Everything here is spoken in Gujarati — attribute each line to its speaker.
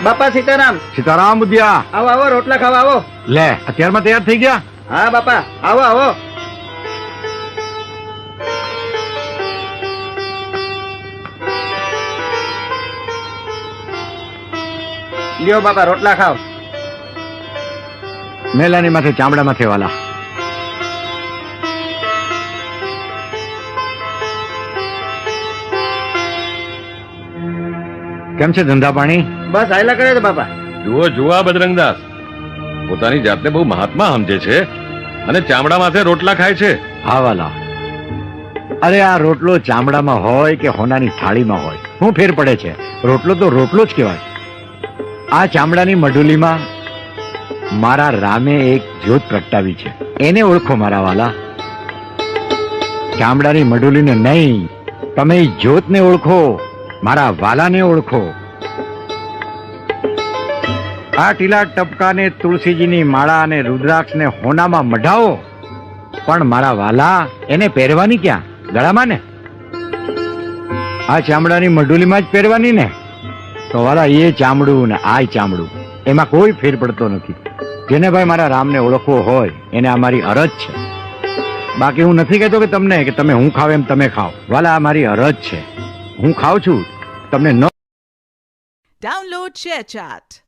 Speaker 1: બાપા સીતારામ.
Speaker 2: સીતારામ બુધિયા.
Speaker 1: આવો આવો, રોટલા ખાવા આવો.
Speaker 2: લે, અત્યારમાં તૈયાર થઈ ગયા?
Speaker 1: હા બાપા, આવો આવો. લ્યો બાપા, રોટલા ખાઓ.
Speaker 2: મેલાની માથે ચામડા માથે વાલા. કેમ છે ધંધા પાણી?
Speaker 1: બસ હાયલા કરે છે બાપા.
Speaker 3: જુઓ જુઓ આ બજરંગદાસ પોતાની જાતને બહુ મહાત્મા સમજે છે અને ચામડા માથે રોટલા ખાય છે.
Speaker 2: હા વાલા, અરે આ રોટલો ચામડામાં હોય કે હોનાની થાળીમાં હોય, શું ફેર પડે છે? રોટલો તો રોટલો જ કહેવાય. આ ચામડાની મઢુલીમાં મારા રામે એક જ્યોત પ્રગટાવી છે, એને ઓળખો મારા વાલા. ચામડાની મઢુલીને નહીં, તમે જ્યોતને ઓળખો, મારા વાલાને ઓળખો. આ ટીલા ટપકાને, તુલસીજીની માળા અને રુદ્રાક્ષને હોનામાં મઢાવો, પણ મારા વાલા એને પહેરવાની ક્યાં? ગળામાં ને. આ ચામડાની મઢુલીમાં જ પહેરવાની ને. તો વાલા, એ ચામડું ને આ ચામડું, એમાં કોઈ ફેર પડતો નથી. જેને ભાઈ મારા રામને ઓળખવો હોય એને આ મારી અરજ છે. બાકી હું નથી કહેતો કે તમને કે તમે હું ખાવ એમ તમે ખાઓ. વાલા, આ મારી અરજ છે. હું ખાઉં છું, તમને ન.
Speaker 4: Download ShareChat.